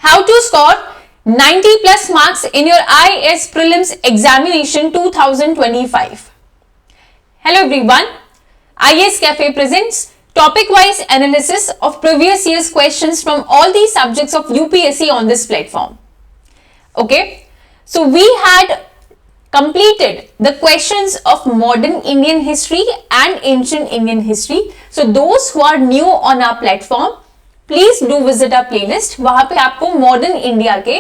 How to score 90 plus marks in your IAS Prelims Examination 2025. Hello everyone, IAS Cafe presents topic-wise analysis of previous year's questions from all the subjects of UPSC on this platform. Okay, so we had completed the questions of modern Indian history and ancient Indian history. So those who are new on our platform, please do visit our playlist. वहां पे आपको modern India के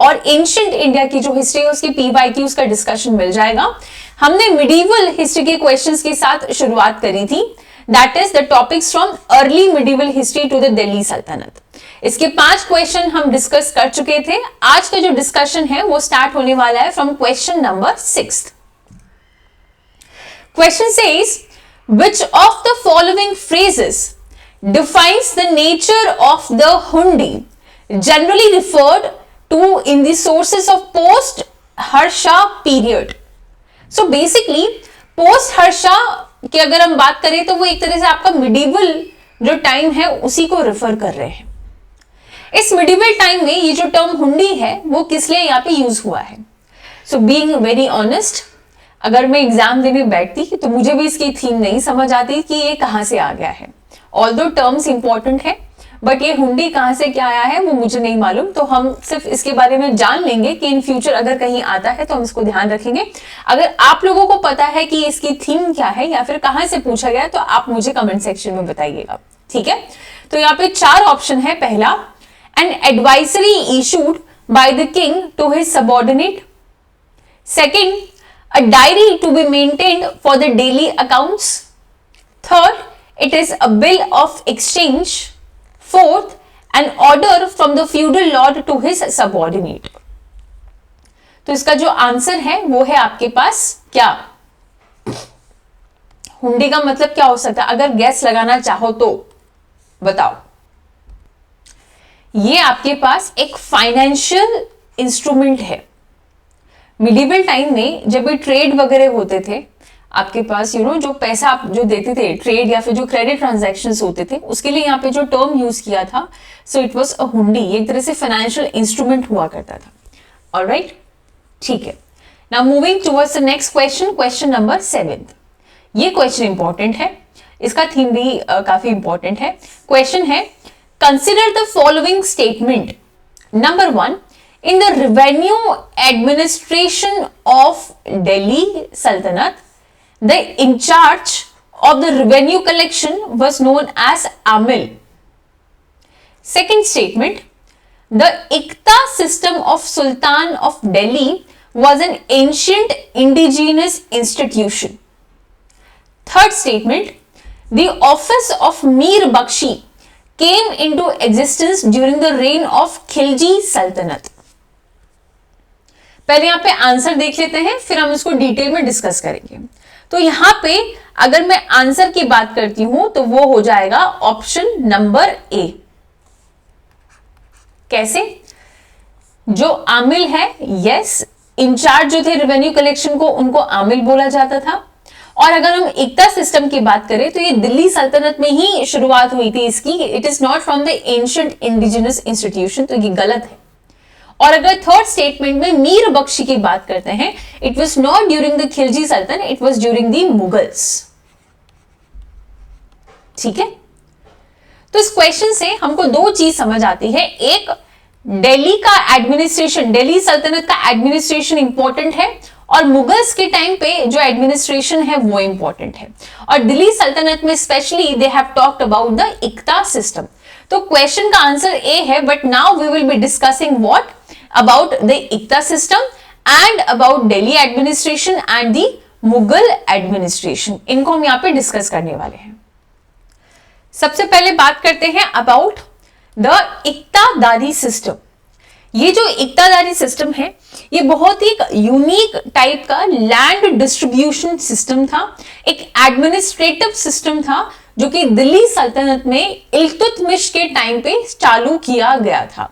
और ancient India की जो history है उसकी PYQs का डिस्कशन मिल जाएगा. हमने मिडिवल हिस्ट्री के क्वेश्चंस के साथ शुरुआत करी थी. That is the topics from early medieval history to the Delhi sultanate. इसके 5 क्वेश्चन हम डिस्कस कर चुके थे. आज का जो डिस्कशन है वो स्टार्ट होने वाला है from question number 6. Question says which of the following phrases defines the nature of the hundi generally referred to in the sources of post harsha period. So basically post harsha की अगर हम बात करें तो वो एक तरह से आपका मिडिवल जो टाइम है उसी को रेफर कर रहे हैं. इस मिडिवल टाइम में ये जो टर्म हुंडी है वो किस लिए यहाँ पे यूज हुआ है. सो बीइंग वेरी ऑनेस्ट, अगर मैं एग्जाम देने बैठती तो मुझे भी इसकी थीम नहीं समझ आती कि ये कहां से आ गया है. ऑल्दो टर्म्स इंपॉर्टेंट है बट ये हुंडी कहां से क्या आया है वो मुझे नहीं मालूम. तो हम सिर्फ इसके बारे में जान लेंगे कि इन फ्यूचर अगर कहीं आता है तो हम इसको ध्यान रखेंगे. अगर आप लोगों को पता है कि इसकी थीम क्या है या फिर कहां से पूछा गया तो आप मुझे कमेंट सेक्शन में बताइएगा. ठीक है, तो यहाँ पे 4 ऑप्शन है. पहला, an advisory issued by the king to his subordinate. Second, a diary to be maintained for the daily accounts. Third, it is a bill of exchange. Fourth, an order from the feudal lord to his subordinate. तो इसका जो answer है वो है आपके पास क्या. हुंडी का मतलब क्या हो सकता है अगर गैस लगाना चाहो तो बताओ. ये आपके पास एक फाइनेंशियल इंस्ट्रूमेंट है. मिडिवल टाइम में जब भी ट्रेड वगैरह होते थे आपके पास जो पैसा आप जो देते थे ट्रेड या फिर जो क्रेडिट ट्रांजैक्शंस होते थे उसके लिए यहाँ पे जो टर्म यूज किया था सो इट वाज अ हुंडी. एक तरह से फाइनेंशियल इंस्ट्रूमेंट हुआ करता था. ऑलराइट, ठीक है. Now moving towards the next question, question number 7. ये क्वेश्चन इंपॉर्टेंट है, इसका थीम भी काफी इंपॉर्टेंट है. क्वेश्चन है, consider the following statement. Number 1, in the revenue administration of Delhi सल्तनत the in charge of the revenue collection was known as Amil. Second statement, the Ikta system of Sultan of Delhi was an ancient indigenous institution. Third statement, the office of Mir Bakshi came into existence during the reign of Khilji Sultanate. पहले यहाँ पे answer देख लेते हैं फिर हम इसको detail में डिस्कस करेंगे. तो यहां पे अगर मैं आंसर की बात करती हूं तो वो हो जाएगा ऑप्शन नंबर ए. कैसे? जो आमिल है, यस, इंचार्ज जो थे रेवेन्यू कलेक्शन को उनको आमिल बोला जाता था. और अगर हम एकता सिस्टम की बात करें तो ये दिल्ली सल्तनत में ही शुरुआत हुई थी इसकी. It is not from the ancient indigenous institution, तो ये गलत है. और अगर थर्ड स्टेटमेंट में मीर बख्शी की बात करते हैं, it was not during the Khilji sultanate, it was during the Mughals. ठीक है, तो इस क्वेश्चन से हमको 2 चीज समझ आती है. एक, दिल्ली का एडमिनिस्ट्रेशन, दिल्ली सल्तनत का एडमिनिस्ट्रेशन इंपॉर्टेंट है और मुगल्स के टाइम पे जो एडमिनिस्ट्रेशन है वो इंपॉर्टेंट है. और दिल्ली सल्तनत में specially they have talked about the iqta system. तो क्वेश्चन का आंसर ए है. But now we will be discussing what about the Ikta system and about Delhi administration and the Mughal administration. इनको हम यहाँ पे डिस्कस करने वाले हैं. सबसे पहले बात करते हैं about the इक्तादारी सिस्टम. ये जो इक्तादारी सिस्टम है ये बहुत ही यूनिक टाइप का लैंड डिस्ट्रीब्यूशन सिस्टम था. एक एडमिनिस्ट्रेटिव सिस्टम था जो कि दिल्ली सल्तनत में इल्तुतमिश के टाइम पे चालू किया गया था.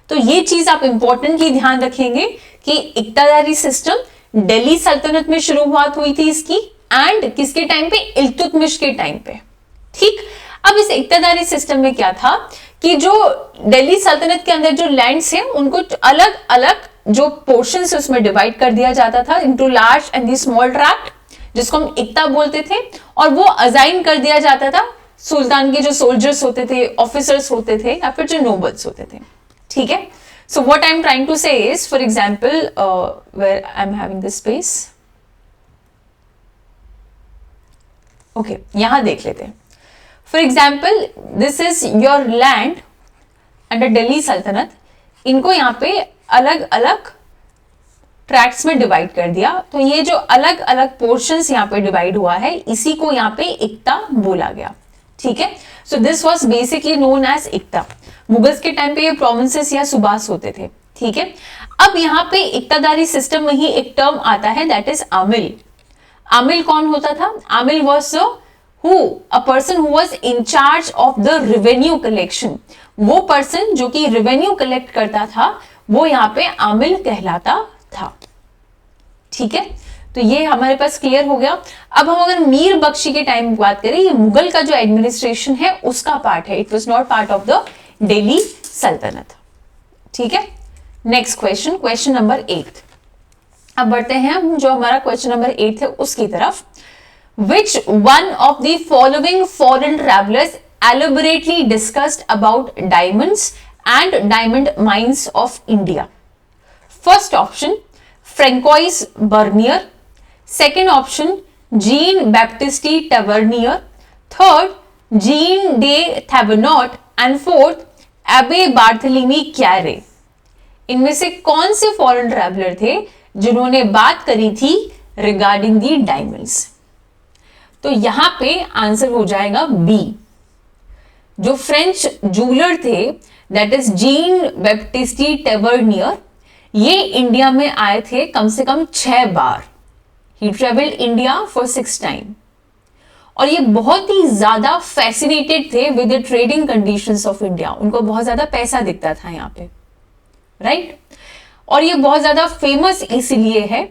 तो ये चीज आप इंपॉर्टेंटली ध्यान रखेंगे कि इक्तादारी सिस्टम दिल्ली सल्तनत में शुरुआत हुई थी इसकी एंड किसके टाइम पे, इल्तुतमिश के टाइम पे. ठीक, अब इस इक्तादारी सिस्टम में क्या था कि जो दिल्ली सल्तनत के अंदर जो लैंड्स हैं उनको अलग अलग जो पोर्शंस है उसमें डिवाइड कर दिया जाता था into large and the small tract, जिसको हम इक्ता बोलते थे, और वो अजाइन कर दिया जाता था सुल्तान के जो सोल्जर्स होते थे, ऑफिसर्स होते थे, या फिर जो नोबल्स होते थे। ठीक है, so what I am trying to say is, for example where I am having this space, okay, यहां देख लेते हैं। For example this is your land under Delhi sultanate, इनको यहाँ पे अलग अलग ट्रैक्ट्स में डिवाइड कर दिया, तो ये जो अलग अलग पोर्शंस यहाँ पे डिवाइड हुआ है इसी को यहाँ पे इक्ता बोला गया। ठीक है, so this was basically known as iqta. Mughals के टाइम पे ये प्रोविंसेस या सूबास होते थे। ठीक है, अब यहाँ पे इक्तादारी सिस्टम में ही एक टर्म आता है दैट इज आमिल। आमिल कौन होता था? आमिल was a person who was in charge of the revenue collection। वो पर्सन जो कि रेवेन्यू कलेक्ट करता था वो यहाँ पे आमिल कहलाता था। ठीक है, तो ये हमारे पास क्लियर हो गया। अब हम अगर मीर बख्शी के टाइम की बात करें, ये मुगल का जो एडमिनिस्ट्रेशन है उसका पार्ट है, it was not part of the Delhi सल्तनत। ठीक है, नेक्स्ट क्वेश्चन, क्वेश्चन नंबर 8। अब बढ़ते हैं हम जो हमारा क्वेश्चन नंबर 8 है उसकी तरफ। Which one of the following foreign travelers elaborately discussed about diamonds and diamond mines of India? First option, Francois Bernier. Second option, Jean Baptiste Tavernier. Third, Jean de Thévenot. And fourth, Abbé Barthélemy Carré. इनमें से कौन से foreign traveller थे जिन्होंने बात करी थी regarding the diamonds? तो यहां पे आंसर हो जाएगा बी। जो फ्रेंच जूलर थे दैट इज जीन बैप्टिस्टी टेवर्नियर, ये इंडिया में आए थे कम से कम 6 बार। ही ट्रेवल्ड इंडिया फॉर 6 टाइम, और ये बहुत ही ज्यादा फैसिनेटेड थे with the trading conditions of India. उनको बहुत ज्यादा पैसा दिखता था यहाँ पे, राइट? और ये बहुत ज्यादा फेमस इसलिए है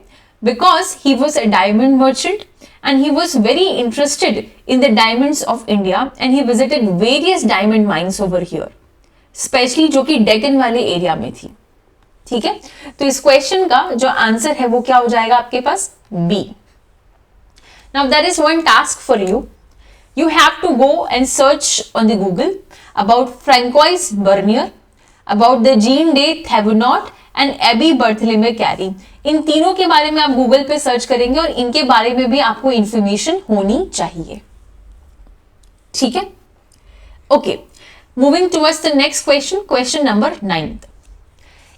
because he was a diamond merchant and he was very interested in the diamonds of India and he visited various diamond mines over here, especially जो कि डेक्कन वाले एरिया में थी। ठीक है, तो इस क्वेश्चन का जो आंसर है वो क्या हो जाएगा आपके पास? B. Now there is one task for you. You have to go and search on the Google about Francois Bernier, about the Jean de Thévenot and Abbé Barthélemy Carré. इन तीनों के बारे में आप गूगल पे सर्च करेंगे और इनके बारे में भी आपको इंफॉर्मेशन होनी चाहिए। ठीक है, okay, moving towards the next question, question number 9।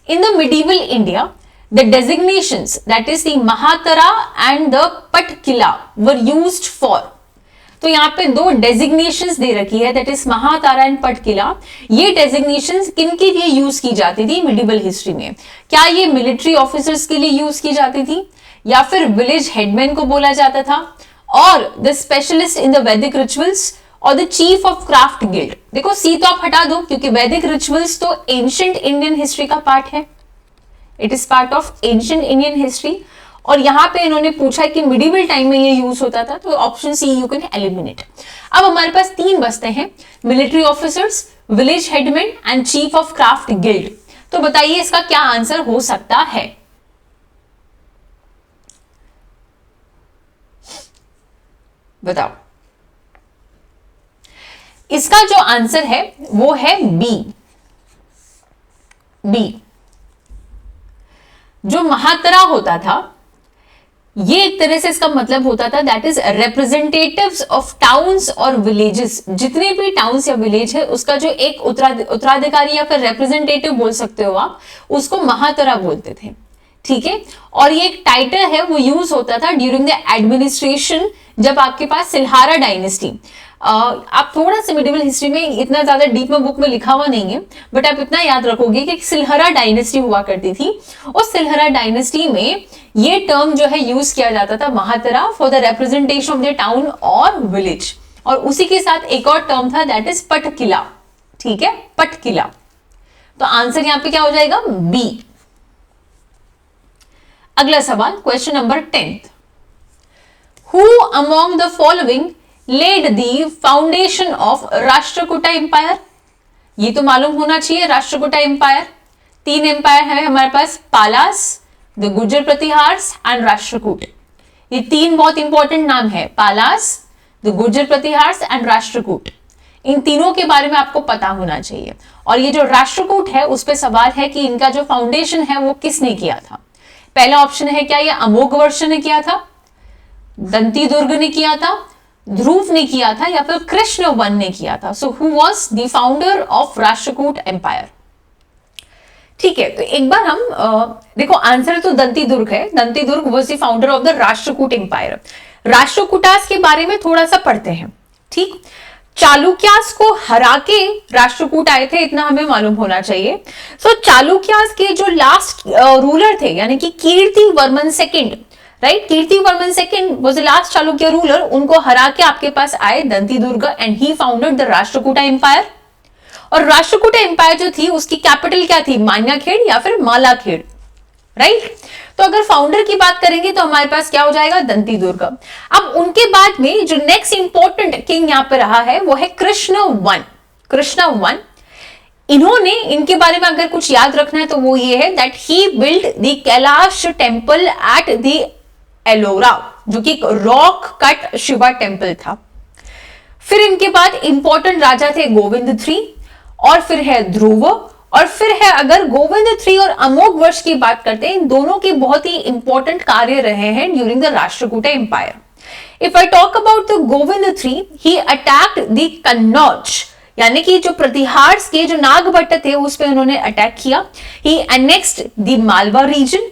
In the medieval India the designations that is the mahattara and the patkila were used for. तो यहाँ पे 2 डेजिग्नेशंस दे रखी है that is mahattara and patkila. ये डेजिग्नेशंस किन के लिए यूज की जाती थी मिडिवल हिस्ट्री में? क्या ये मिलिट्री ऑफिसर्स के लिए यूज की जाती थी, या फिर विलेज हेडमैन को बोला जाता था, और द स्पेशलिस्ट इन द वैदिक रिचुअल्स, और the chief of craft guild? देखो सी तो आप हटा दो क्योंकि वैदिक रिचुअल्स तो एंशिएंट इंडियन हिस्ट्री का पार्ट है, it is part of ancient Indian history. और यहां पे इन्होंने पूछा कि मिडिवल टाइम में ये यूज होता था, तो option C you can eliminate. अब हमारे पास 3 बचते हैं, military officers, village headman and chief of craft guild. तो बताइए इसका क्या आंसर हो सकता है? बताओ। इसका जो आंसर है वो है बी। बी, जो महातरा होता था ये एक तरह से इसका मतलब होता था that is representatives of towns और विलेजेस। जितने भी टाउन्स या विलेज है उसका जो एक उत्तराधिकारी या फिर रिप्रेजेंटेटिव बोल सकते हो आप, उसको महातरा बोलते थे। ठीक है, और ये एक टाइटल है वो यूज होता था ड्यूरिंग द एडमिनिस्ट्रेशन, जब आपके पास सिलहारा डायनेस्टी। आप थोड़ा सा मिडिवल हिस्ट्री में इतना ज्यादा डीप में बुक में लिखा हुआ नहीं है, बट आप इतना याद रखोगे कि सिलहरा डायनेस्टी हुआ करती थी, और सिलहरा डायनेस्टी में ये टर्म जो है यूज किया जाता था mahattara for the representation of the town और विलेज। और उसी के साथ एक और टर्म था दैट इज पटकिला। ठीक है, पटकिला। तो आंसर यहां पे क्या हो जाएगा? बी। अगला सवाल, question number 10। Who among the following laid the foundation of Rashtrakuta Empire? ये तो मालूम होना चाहिए राष्ट्रकूटा एम्पायर। 3 एम्पायर है हमारे पास, पालास, द गुर्जर प्रतिहार्स एंड राष्ट्रकूट। ये 3 बहुत इंपॉर्टेंट नाम है, पालास, द गुर्जर प्रतिहार्स एंड राष्ट्रकूट। इन तीनों के बारे में आपको पता होना चाहिए। और ये जो राष्ट्रकूट है उस पे सवाल है कि इनका जो फाउंडेशन है वो किसने किया था। पहला ऑप्शन है क्या, ये अमोघवर्ष ने किया था, दंती दुर्ग ने किया था, ध्रुव ने किया था, या फिर कृष्ण वन ने किया था। So who was the founder of Rashtrakuta empire. ठीक है, तो एक बार हम देखो आंसर तो दंती दुर्ग है। Dantidurga was the founder of the Rashtrakuta empire. Rashtrakutas के बारे में थोड़ा सा पढ़ते हैं। ठीक, चालुक्यास को हरा के राष्ट्रकूट आए थे, इतना हमें मालूम होना चाहिए। सो चालुक्यास के जो लास्ट रूलर थे यानी कि Kirtivarman second, right, Kirtivarman second was the last Chalukya ruler. उनको हरा के आपके पास आए Dantidurga and he founded the Rashtrakuta empire. और राष्ट्रकूटा एम्पायर जो थी उसकी कैपिटल क्या थी, मान्याखेड़ या फिर मालाखेड़, राइट। तो अगर फाउंडर की बात करेंगे तो हमारे पास क्या हो जाएगा, दंती दुर्ग। अब उनके बाद में जो नेक्स्ट इंपॉर्टेंट किंग यहां पे रहा है वो है कृष्ण वन। कृष्ण वन, इन्होंने, इनके बारे में अगर कुछ याद रखना है तो वो ये है that he build the Kailash temple at the Ellora, जो कि एक रॉक कट शिवा टेम्पल था। फिर इनके बाद इंपॉर्टेंट राजा थे गोविंद III, और फिर है ध्रुव, और फिर है अगर गोविंद III और अमोघवर्ष की बात करते हैं, इन दोनों के बहुत ही इंपॉर्टेंट कार्य रहे हैं during the Rashtrakuta empire. If I talk about the Govind III, he attacked the Kannauj, यानी कि जो प्रतिहार्स के जो नागभट्ट थे उस पे उन्होंने अटैक किया। ही एनेक्स्ड द मालवा रीजन,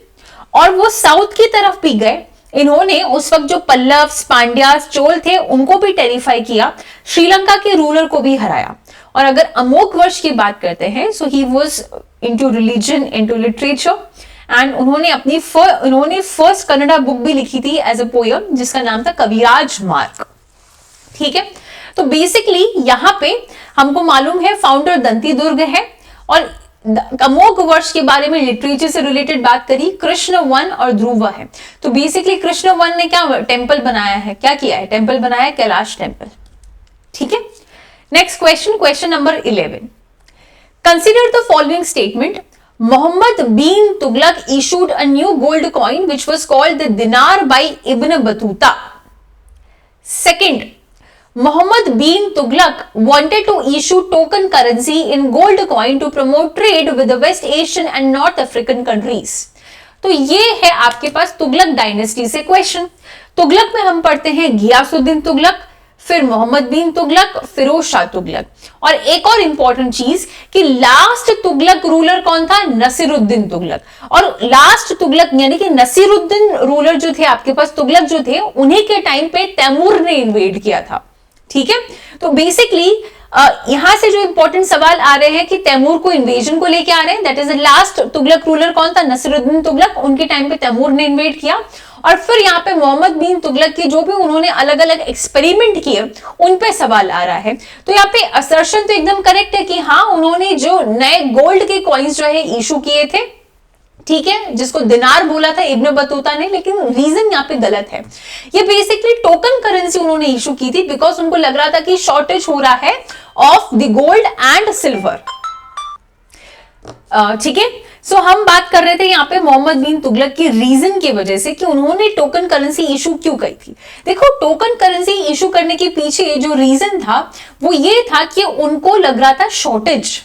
और वो साउथ की तरफ भी गए। इन्होंने उस वक्त जो पल्लव्स, पांड्यास, चोल थे उनको भी टेरिफाई किया, श्रीलंका के रूलर को भी हराया। और अगर अमोघवर्ष की बात करते हैं, so he was into religion, into literature, and उन्होंने फर्स्ट कन्नड़ा बुक भी लिखी थी एज अ पोयम जिसका नाम था कविराज मार्ग। ठीक है, तो बेसिकली यहां पे हमको मालूम है फाउंडर दंती दुर्ग है, और अमोघवर्ष के बारे में लिटरेचर से रिलेटेड बात करी, कृष्ण वन और ध्रुव है। तो बेसिकली कृष्ण वन ने क्या टेम्पल बनाया है, क्या किया है, टेम्पल बनाया है, कैलाश टेम्पल। ठीक है, next question, question number 11। Consider the following statement. Muhammad bin Tughlaq issued a new gold coin which was called the dinar by Ibn Battuta. Second, Muhammad bin Tughlaq wanted to issue token currency in gold coin to promote trade with the West Asian and North African countries. तो ये है आपके पास Tughlaq dynasty से question. Tughlaq में हम पढ़ते हैं गियासुद्दीन तुगलक, फिर मोहम्मद बिन तुगलक, फिरोज शाह तुगलक, और एक और इंपॉर्टेंट चीज कि लास्ट तुगलक रूलर कौन था, नसीरुद्दीन तुगलक। और लास्ट तुगलक यानी कि नसीरुद्दीन रूलर जो थे आपके पास, तुगलक जो थे, उन्हीं के टाइम पे तैमूर ने इन्वेड किया था। ठीक है, तो बेसिकली यहां से जो इंपॉर्टेंट सवाल आ रहे हैं कि तैमूर को इन्वेजन को लेके आ रहे हैं, that is the last Tughlaq ruler कौन था, नसीरुद्दीन तुगलक। उनके टाइम पे तैमूर ने इन्वेड किया। और फिर यहाँ पे मोहम्मद बिन तुगलक के जो भी उन्होंने अलग अलग एक्सपेरिमेंट किए उन पे सवाल आ रहा है। तो यहाँ पे असर्शन तो एकदम करेक्ट है कि हाँ, उन्होंने जो नए गोल्ड के कॉइन्स जो है इशू किए थे, ठीक है, जिसको दिनार बोला था इब्न बतूता ने, लेकिन रीजन यहाँ पे गलत है। ये बेसिकली टोकन करेंसी उन्होंने इशू की थी बिकॉज उनको लग रहा था कि शॉर्टेज हो रहा है of the gold and silver. ठीक है, सो हम बात कर रहे थे यहाँ पे मोहम्मद बिन तुगलक की रीजन की वजह से कि उन्होंने टोकन करेंसी इशू क्यों की थी। देखो, टोकन करेंसी इशू करने के पीछे जो रीजन था वो ये था कि उनको लग रहा था shortage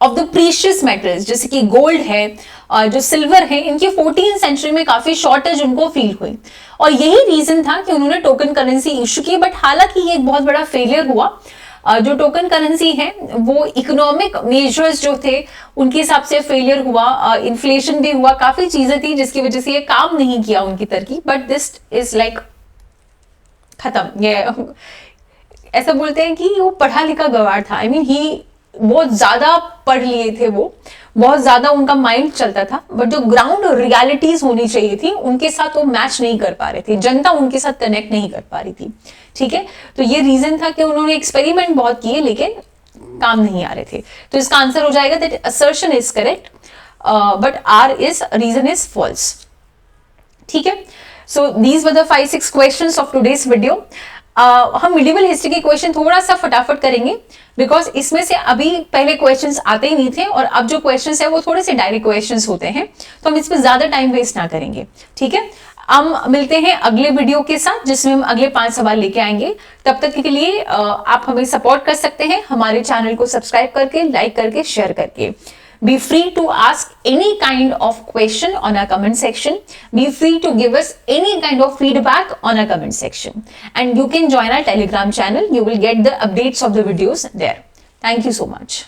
of the precious metals, जैसे कि गोल्ड है और जो सिल्वर है, इनकी 14th सेंचुरी में काफी शॉर्टेज उनको फील हुई, और यही रीजन था कि उन्होंने टोकन करेंसी इशू की। बट हालांकि ये एक बहुत बड़ा फेलियर हुआ। जो टोकन करेंसी है वो इकोनॉमिक मेजर्स जो थे उनके हिसाब से फेलियर हुआ, इन्फ्लेशन भी हुआ, काफी चीजें थी जिसकी वजह से ये काम नहीं किया उनकी तरकीब। बट दिस इज लाइक खत्म। ये ऐसा बोलते हैं कि वो पढ़ा लिखा गवार था। आई मीन ही बहुत ज्यादा पढ़ लिए थे, वो बहुत ज्यादा उनका माइंड चलता था, बट जो ग्राउंड रियलिटीज होनी चाहिए थी उनके साथ वो मैच नहीं कर पा रहे थे, जनता उनके साथ कनेक्ट नहीं कर पा रही थी। ठीक है, तो ये रीजन था कि उन्होंने एक्सपेरिमेंट बहुत किए लेकिन काम नहीं आ रहे थे। तो इसका आंसर हो जाएगा that assertion is correct but R is reason is false. ठीक है, so these were the 5-6 questions of today's video. हम मिडिवल हिस्ट्री के क्वेश्चन थोड़ा सा फटाफट करेंगे, बिकॉज इसमें से अभी पहले क्वेश्चंस आते ही नहीं थे और अब जो क्वेश्चंस है वो थोड़े से डायरेक्ट क्वेश्चंस होते हैं, तो हम इसमें ज्यादा टाइम वेस्ट ना करेंगे, ठीक है। हम मिलते हैं अगले वीडियो के साथ जिसमें हम अगले 5 सवाल लेके आएंगे। तब तक के लिए आप हमें सपोर्ट कर सकते हैं हमारे चैनल को सब्सक्राइब करके, लाइक करके, शेयर करके। Be free to ask any kind of question on our comment section. Be free to give us any kind of feedback on our comment section. And you can join our Telegram channel. You will get the updates of the videos there. Thank you so much.